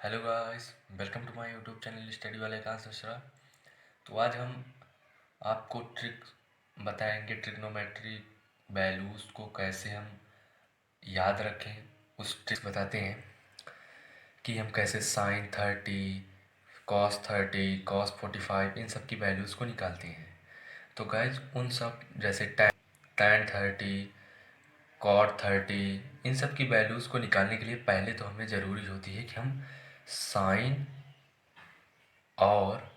Hello guys, welcome to my YouTube channel study वाले आकाश मिश्रा। तो आज हम आपको ट्रिक बताएंगे, ट्रिग्नोमेट्री वैल्यूज़ को कैसे हम याद रखें। उस ट्रिक बताते हैं कि हम कैसे साइन 30, कॉस 45 इन सब की वैल्यूज़ को निकालते हैं। तो गाइज उन सब जैसे tan 30, कॉट 30 इन सब की वैल्यूज़ को निकालने के लिए पहले तो हमें ज़रूरी होती है कि हम साइन और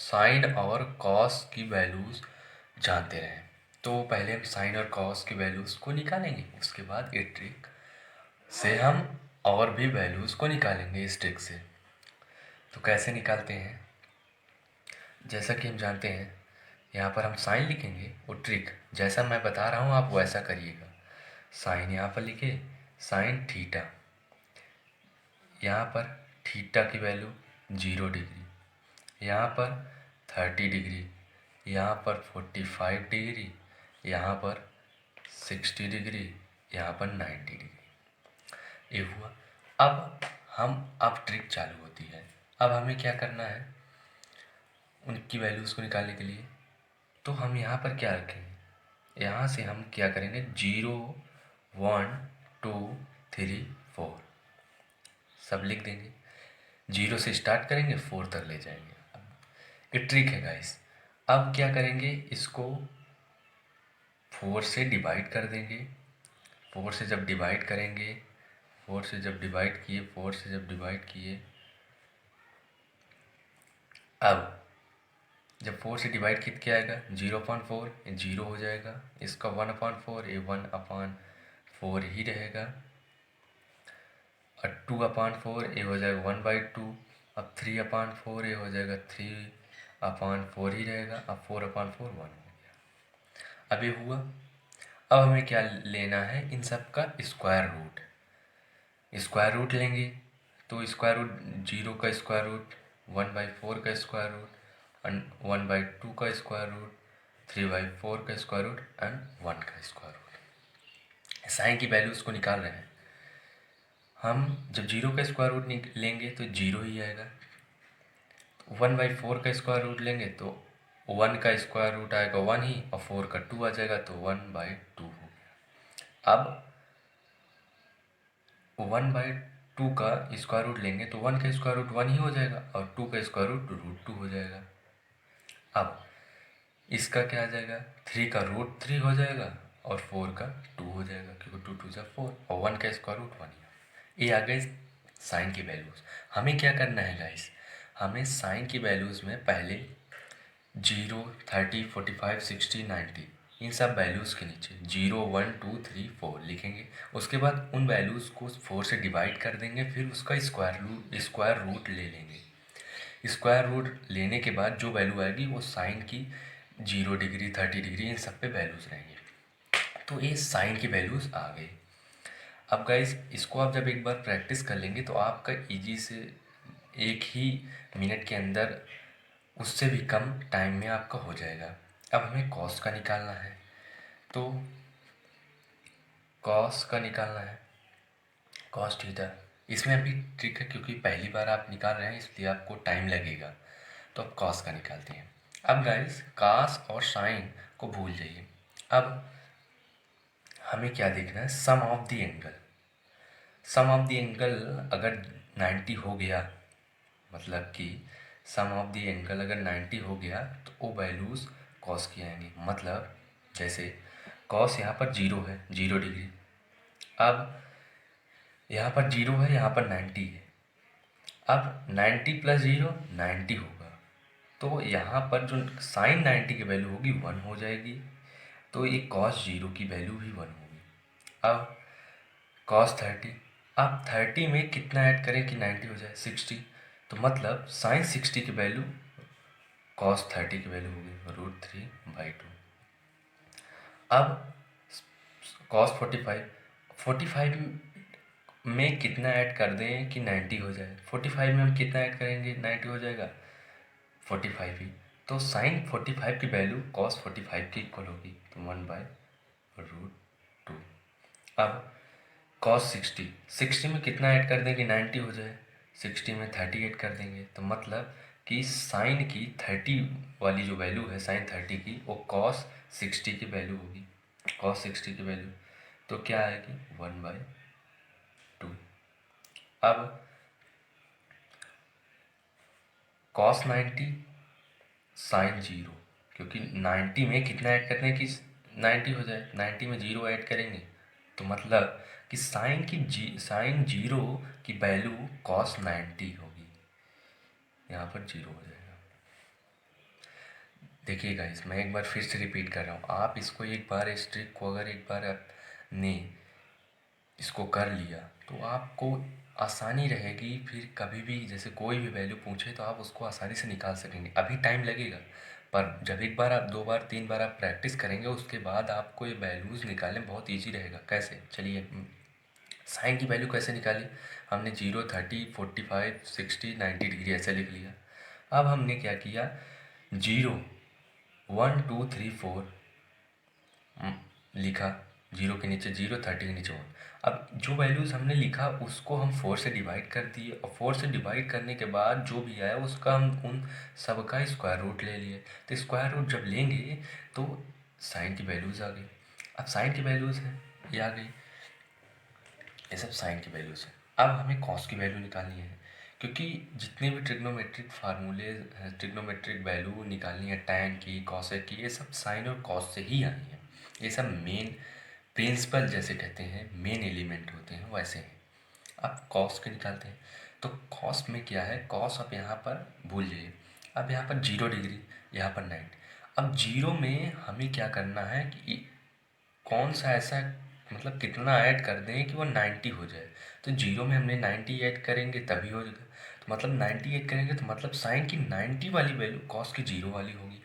साइन और कॉस की वैल्यूज़ जानते रहें। तो पहले हम साइन और कॉस की वैल्यूज़ को निकालेंगे, उसके बाद इस ट्रिक से हम और भी वैल्यूज़ को निकालेंगे इस ट्रिक से। तो कैसे निकालते हैं, जैसा कि हम जानते हैं यहाँ पर हम साइन लिखेंगे। वो ट्रिक जैसा मैं बता रहा हूँ आप वैसा करिएगा। साइन यहाँ पर लिखे, साइन थीटा, यहाँ पर थीटा की वैल्यू 0 डिग्री, यहाँ पर 30 डिग्री, यहाँ पर 45 डिग्री, यहाँ पर 60 डिग्री, यहाँ पर 90 डिग्री। ये हुआ। अब ट्रिक चालू होती है। अब हमें क्या करना है उनकी वैल्यूज़ को निकालने के लिए। तो हम यहाँ पर क्या रखेंगे, यहाँ से हम क्या करेंगे 0 1 2 3 4 सब लिख देंगे। 0 से स्टार्ट करेंगे 4 तक ले जाएंगे। ये ट्रिक है गाइस। अब क्या करेंगे, इसको 4 से डिवाइड कर देंगे। 4 से जब डिवाइड करेंगे, 4 से जब डिवाइड किए, 4 से जब डिवाइड किए, अब जब 4 से डिवाइड कित क्या आएगा 0/4, ये 0 हो जाएगा। इसका 1/4, ये 1/4 ही रहेगा। और 2/4 ये हो जाएगा 1/2। अब 3/4 ये हो जाएगा 3/4 ही रहेगा। अब 4/4 1 हो गया। अब ये हुआ। अब हमें क्या लेना है, इन सब का स्क्वायर रूट। स्क्वायर रूट लेंगे तो स्क्वायर रूट 0 का स्क्वायर रूट, 1/4 का स्क्वायर रूट, 1/2 का स्क्वायर रूट, 3/4 का स्क्वायर रूट एंड 1 का स्क्वायर रूट। साइन की वैल्यूज़ को निकाल रहे हैं हम। जब 0 का स्क्वायर रूट लेंगे तो 0 ही आएगा। 1/4 का स्क्वायर रूट लेंगे तो 1 का स्क्वायर रूट आएगा 1 ही, और 4 का 2 आ जाएगा तो 1/2 हो गया। अब 1/2 का स्क्वायर रूट लेंगे तो 1 का स्क्वायर रूट 1 ही हो जाएगा, और 2 का स्क्वायर रूट √2 हो जाएगा। अब इसका क्या आ जाएगा, 3 का √3 हो जाएगा, और 4 का 2 हो जाएगा, क्योंकि 2 2 4, और 1 का स्क्वायर रूट 1 ही। ये आ गए साइन की वैल्यूज़। हमें क्या करना है गाइस, हमें साइन की वैल्यूज़ में पहले 0 30 45 60 90 इन सब वैल्यूज़ के नीचे 0 1 2 3 4 लिखेंगे। उसके बाद उन वैल्यूज़ को 4 से डिवाइड कर देंगे, फिर उसका स्क्वायर रूट ले लेंगे। स्क्वायर रूट लेने के बाद जो वैल्यू आएगी वो साइन की 0 डिग्री 30 डिग्री इन सब पे वैल्यूज़ रहेंगे। तो ये साइन की वैल्यूज़ आ गई। अब गाइस इसको आप जब एक बार प्रैक्टिस कर लेंगे तो आपका ईजी से 1 ही मिनट के अंदर, उससे भी कम टाइम में आपका हो जाएगा। अब हमें कॉस का निकालना है। तो कॉस का निकालना है, कॉस थीटा। इसमें अभी ट्रिक है, क्योंकि पहली बार आप निकाल रहे हैं इसलिए आपको टाइम लगेगा। तो अब कॉस का निकालते हैं। अब गाइस कॉस और साइन को भूल जाइए। अब हमें क्या देखना है, sum of the angle. Sum of the angle अगर 90 हो गया, मतलब कि सम ऑफ द एंगल अगर 90 हो गया तो वो वैल्यूज़ कॉस की आएंगी। मतलब जैसे कॉस यहाँ पर 0 है, 0 डिग्री। अब यहाँ पर 0 है, यहाँ पर 90 है। अब 90 + 0 90 होगा, तो यहाँ पर जो साइन 90 की वैल्यू होगी 1 हो जाएगी। तो ये कॉस 0 की वैल्यू भी 1 होगी। अब कॉस 30, अब 30 में कितना ऐड करें कि 90 हो जाए, 60। तो मतलब साइन 60 की वैल्यू कॉस 30 की वैल्यू होगी √3/2। अब कॉस 45 में कितना ऐड कर दें कि 90 हो जाए। 45 में हम कितना ऐड करेंगे 90 हो जाएगा, 45 ही। तो साइन 45 की वैल्यू कॉस 45 की इक्वल होगी, तो 1/√2। अब कॉस 60, 60 में कितना ऐड कर देंगे 90 हो जाए, 60 में 30 ऐड कर देंगे, तो मतलब कि साइन की 30 वाली जो वैल्यू है साइन 30 की वो कॉस 60 की वैल्यू होगी, कॉस 60 की वैल्यू, तो क्या आएगी 1/2। अब कॉस 90 साइन 0, क्योंकि 90 में कितना ऐड करने की 90 हो जाए, 90 में 0 ऐड करेंगे, तो मतलब कि साइन 0 की वैल्यू कॉस 90 होगी, यहाँ पर 0 हो जाएगा। देखिएगा मैं एक बार फिर से रिपीट कर रहा हूँ, आप इसको एक बार इस ट्रिक को अगर एक बार आपने इसको कर लिया तो आपको आसानी रहेगी, फिर कभी भी जैसे कोई भी वैल्यू पूछे तो आप उसको आसानी से निकाल सकेंगे। अभी टाइम लगेगा, पर जब एक बार आप 2 बार 3 बार आप प्रैक्टिस करेंगे उसके बाद आपको ये वैल्यूज़ निकालने बहुत ईजी रहेगा। कैसे, चलिए साइन की वैल्यू कैसे निकाली, हमने 0 30 45 60 90 डिग्री ऐसे लिख लिया। अब हमने क्या किया, 0 1 2 3 4 लिखा, 0 के नीचे 0 30 के नीचे 1। अब जो वैल्यूज़ हमने लिखा उसको हम 4 से डिवाइड कर दिए, और 4 से डिवाइड करने के बाद जो भी आया उसका हम उन सब का स्क्वायर रूट ले लिए। तो स्क्वायर रूट जब लेंगे तो साइन की वैल्यूज़ आ गई। अब साइन की वैल्यूज़ है ये आ गई, ये सब साइन की वैल्यूज़ है। अब हमें कॉस की वैल्यू निकालनी है, क्योंकि जितने भी ट्रिग्नोमेट्रिक फार्मूले ट्रिग्नोमेट्रिक वैल्यू निकालनी है, टैन की कॉसेक की, ये सब साइन और कॉस से ही आनी है। ये सब मेन प्रिंसिपल जैसे कहते हैं, मेन एलिमेंट होते हैं वैसे हैं। अब कॉस के निकालते हैं, तो कॉस में क्या है, कॉस आप यहाँ पर भूल जाइए। अब यहाँ पर 0 डिग्री, यहाँ पर 90। अब 0 में हमें क्या करना है कि कौन सा ऐसा मतलब कितना ऐड कर दें कि वो 90 हो जाए। तो 0 में हमने 90 ऐड करेंगे तभी हो जाएगा, तो मतलब 90 ऐड करेंगे तो मतलब साइन की 90 वाली वैल्यू कॉस की 0 वाली होगी।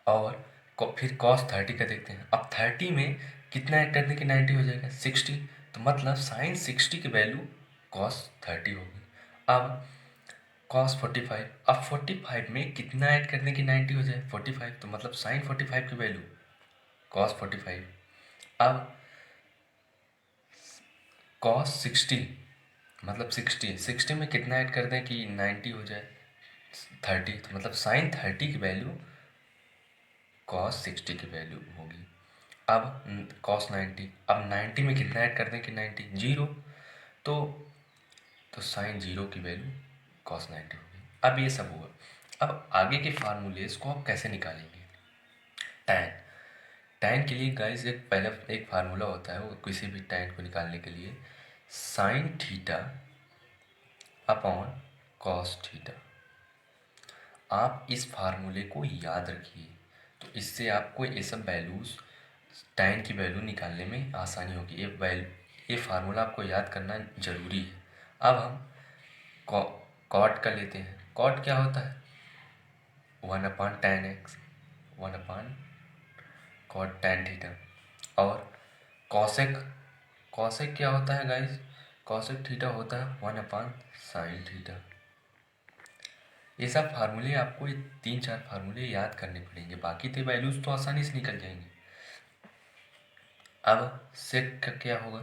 और फिर कॉस 30 का देखते हैं, अब 30 में कितना ऐड करने की 90 हो जाएगा 60, तो मतलब साइन 60 की वैल्यू कॉस 30 होगी। अब कॉस 45, अब 45 में कितना ऐड करने की 90 हो जाए 45, तो मतलब साइन 45 की वैल्यू कॉस 45। अब कॉस 60 मतलब 60 में कितना ऐड कर दें कि 90 हो जाए 30, तो मतलब साइन 30 की वैल्यू कॉस 60 की वैल्यू होगी। अब कॉस 90, अब 90 में कितना ऐड कर दें कि 90 0, तो साइन 0 की वैल्यू कॉस 90 होगी। अब ये सब हुआ। अब आगे के फार्मूलेस को आप कैसे निकालेंगे, टैन, टैन के लिए गाइस एक पहला एक फार्मूला होता है, वो किसी भी टैन को निकालने के लिए sine theta upon cos theta. आप इस फार्मूले को याद रखिए, तो इससे आपको ये सब वैल्यूज़ टैन की वैल्यू निकालने में आसानी होगी। ये फार्मूला आपको याद करना ज़रूरी है। अब हम कॉट का लेते हैं। कॉट क्या होता है 1/tan x, 1/cot tan theta. और कॉसेक, कॉसेक क्या होता है गाइस, कॉसेक थीटा होता है 1/sin थीटा। ये सब फार्मूले आपको, ये 3-4 फार्मूले याद करने पड़ेंगे, बाकी तो वैल्यूज़ तो आसानी से निकल जाएंगे। अब सेक का क्या होगा,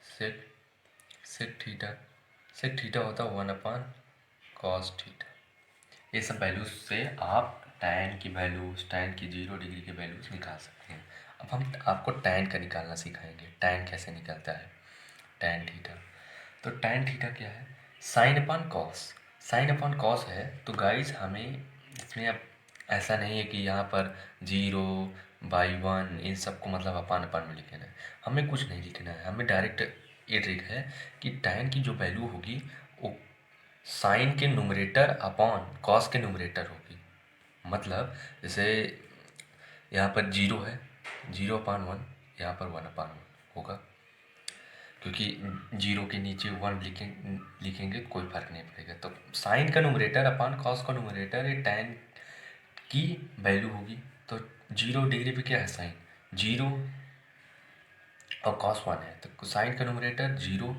सेक सेक थीटा, सेक थीटा होता है 1/cos थीटा। ये सब वैल्यूज से आप टैन की वैल्यूज, टैन की 0 डिग्री की वैल्यूज निकाल सकते हैं। अब हम आपको टैन का निकालना सिखाएंगे, टैन कैसे निकलता है, टैन थीटा। तो टैन थीटा क्या है, sine upon cos, sine upon cos है। तो गाइस हमें इसमें अब ऐसा नहीं है कि यहाँ पर 0/1 इन सबको मतलब अपान अपान में लिखना है, हमें कुछ नहीं लिखना है, हमें डायरेक्ट ये ट्रिक है कि टैन की जो वैल्यू होगी वो साइन के न्यूमरेटर अपॉन कॉस के न्यूमरेटर होगी। मतलब जैसे यहाँ पर 0 है, 0/1, यहाँ पर 1/1 होगा, क्योंकि 0 के नीचे 1 लिखेंगे तो कोई फर्क नहीं पड़ेगा। तो साइन का न्यूमरेटर अपॉन कॉस का न्यूमरेटर, ये टैन की वैल्यू होगी। तो 0 डिग्री पे क्या है साइन 0 और कॉस 1 है, तो साइन का न्यूमरेटर 0,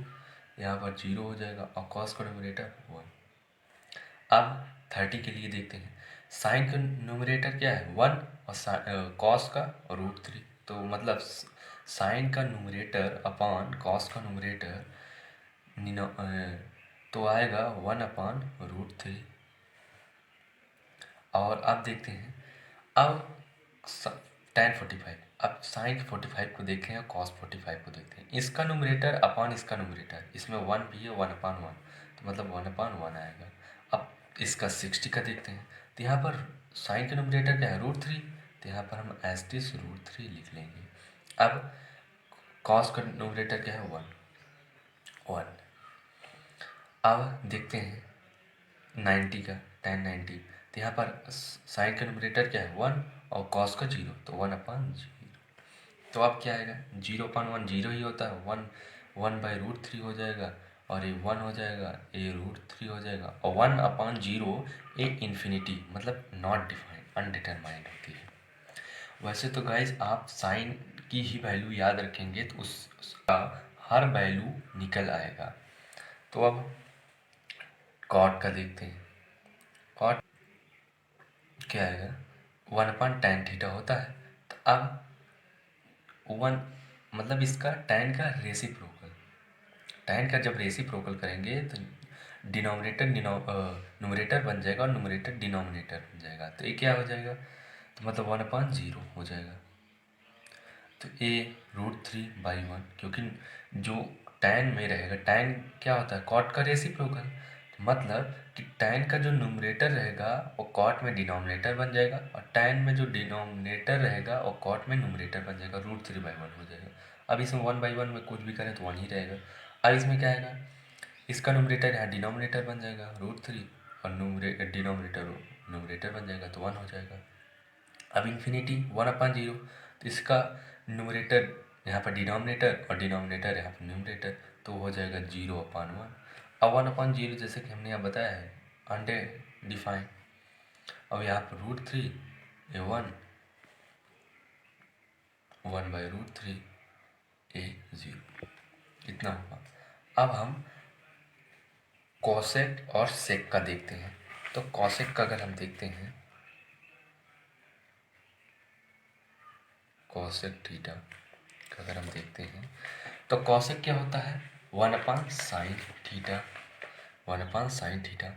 यहाँ पर 0 हो जाएगा, और कॉस का न्यूमरेटर 1। अब 30 के लिए देखते हैं, साइन का न्यूमरेटर क्या है 1 और कॉस का √3, तो मतलब साइन का न्यूमरेटर अपॉन कॉस का न्यूमरेटर तो आएगा 1/√3। और अब देखते हैं, अब tan 45, अब साइन 45 को देखें और कॉस 45 को देखते हैं। इसका न्यूमरेटर अपॉन इसका न्यूमरेटर, इसमें 1 भी है, 1/1, तो मतलब 1/1 आएगा। अब इसका 60 का देखते हैं, तो यहाँ पर साइन का न्यूमरेटर क्या है, √3, तो यहाँ पर हम एज टिस √3 लिख लेंगे। अब कॉस का न्यूमरेटर क्या है, 1। अब देखते हैं 90 का, tan 90, तो यहाँ पर साइन का न्यूमरेटर क्या है, 1 और कॉस का 0, तो 1/0। तो अब क्या आएगा, 0/1 0 ही होता है, 1/√3 हो जाएगा, और ये 1 हो जाएगा, ये √3 हो जाएगा, और 1/0 ये इन्फिनिटी मतलब नॉट डिफाइंड, अनडिटरमाइंड होती है। वैसे तो गाइज आप साइन की ही वैल्यू याद रखेंगे तो उसका हर वैल्यू निकल आएगा। तो अब कॉट का देखते हैं, कॉट क्या आएगा, 1/tan θ होता है। तो अब 1 मतलब इसका tan का रेसिप्रोकल, tan का जब रेसिप्रोकल करेंगे तो डिनोमिनेटर न्यूमरेटर बन जाएगा और न्यूमरेटर डिनोमिनेटर बन जाएगा, तो ये क्या हो जाएगा, तो मतलब 1/0 हो जाएगा। तो ए √3/1, क्योंकि जो tan में रहेगा, tan क्या होता है, कॉट का रेसिप्रोकल, मतलब कि tan का जो न्यूमरेटर रहेगा वो कॉट में डिनोमिनेटर बन जाएगा, और tan में जो डिनोमिनेटर रहेगा वो कॉट में न्यूमरेटर बन जाएगा, √3/1 हो जाएगा। अब इसमें 1/1 में कुछ भी करें तो 1 ही रहेगा। अब इसमें क्या आएगा, इसका न्यूमरेटर यहाँ डिनोमिनेटर बन जाएगा √3, और डिनोमिनेटर न्यूमरेटर बन जाएगा, तो 1 हो जाएगा। अब इन्फिनिटी 1/0, तो इसका न्यूमरेटर यहाँ पर डिनोमिनेटर और डिनोमिनेटर यहाँ पर न्यूमरेटर, तो हो जाएगा 0/1। अब 1/0 जैसे कि हमने यहाँ बताया है अनडिफाइंड। अब यहाँ पर √3 ये 1/√3 ये 0, इतना होगा। अब हम कॉसेक और सेक का देखते हैं। तो कॉसेक का अगर हम देखते हैं, कॉसेक थीटा का अगर हम देखते हैं, तो कॉसेक क्या होता है, 1/sin θ, 1/sin θ।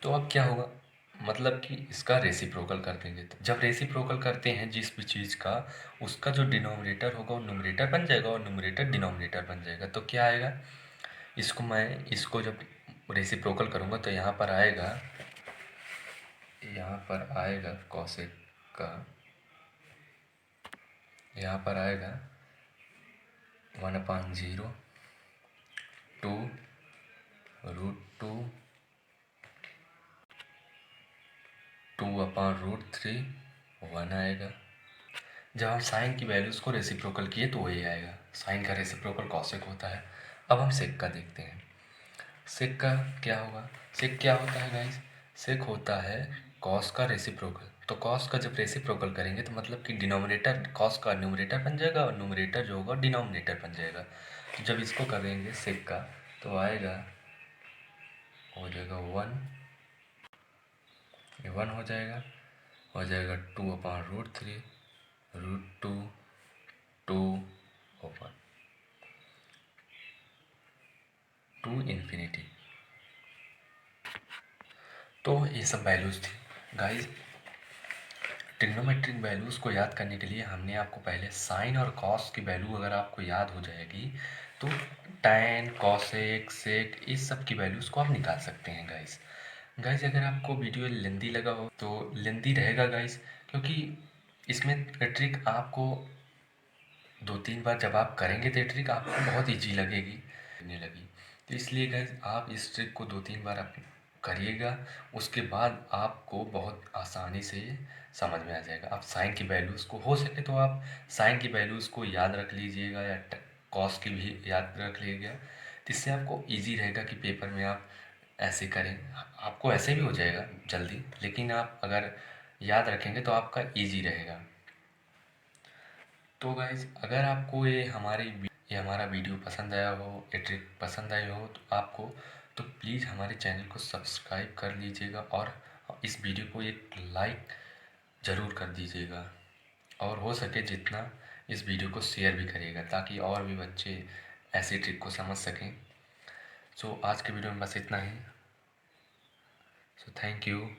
तो अब क्या होगा, मतलब कि इसका रेसिप्रोकल कर देंगे, तो जब रेसिप्रोकल करते हैं जिस भी चीज़ का, उसका जो डिनोमिनेटर होगा वो न्यूमरेटर बन जाएगा और न्यूमरेटर डिनोमिनेटर बन जाएगा। तो क्या आएगा, इसको जब रेसिप्रोकल करूँगा तो यहाँ पर आएगा कॉसेक का, यहाँ पर आएगा 1/0 2 √2 2/√3 1 आएगा। जब हम साइन की वैल्यूज़ को रेसिप्रोकल किए तो वही आएगा, साइन का रेसिप्रोकल कॉसेक होता है। अब हम सेक का देखते हैं, सेक का क्या होगा, सेक क्या होता है गाइस, सेक होता है कॉस का रेसिप्रोकल। तो कॉस का जब रेसिप्रोकल करेंगे तो मतलब कि डिनोमिनेटर कॉस का न्यूमरेटर बन जाएगा और न्यूमरेटर जो होगा डिनोमिनेटर बन जाएगा। तो जब इसको करेंगे सेक का तो आएगा, हो जाएगा 1, ये 1 हो जाएगा 2/√3 √2 2/1 टू इन्फिनिटी। तो ये सब वैल्यूज़ थी गाइस। ट्रिग्नोमेट्रिक वैल्यूज़ को याद करने के लिए हमने आपको पहले साइन और कॉस की वैल्यू अगर आपको याद हो जाएगी तो tan कॉसेक सेक इस सब की वैल्यूज़ को आप निकाल सकते हैं गाइस। गाइस अगर आपको वीडियो लेंदी लगा हो तो लेंदी रहेगा गाइस, क्योंकि इसमें ट्रिक आपको 2-3 बार जब आप करेंगे तो ट्रिक आपको बहुत ईजी लगने लगी। तो इसलिए गाइस आप इस ट्रिक को 2-3 बार आप करिएगा, उसके बाद आपको बहुत आसानी से समझ में आ जाएगा। आप साइन की वैल्यूज़ को हो सके तो आप साइन की वैल्यूज़ को याद रख लीजिएगा या कॉस की भी याद रख लीजिएगा, जिससे आपको ईजी रहेगा कि पेपर में आप ऐसे करें। आपको ऐसे भी हो जाएगा जल्दी, लेकिन आप अगर याद रखेंगे तो आपका ईजी रहेगा। तो गाइज अगर आपको ये हमारा वीडियो पसंद आया हो, ये ट्रिक पसंद आई हो तो आपको तो प्लीज़ हमारे चैनल को सब्सक्राइब कर लीजिएगा और इस वीडियो को एक लाइक ज़रूर कर दीजिएगा, और हो सके जितना इस वीडियो को शेयर भी करिएगा ताकि और भी बच्चे ऐसी ट्रिक को समझ सकें। सो आज के वीडियो में बस इतना ही। So thank you.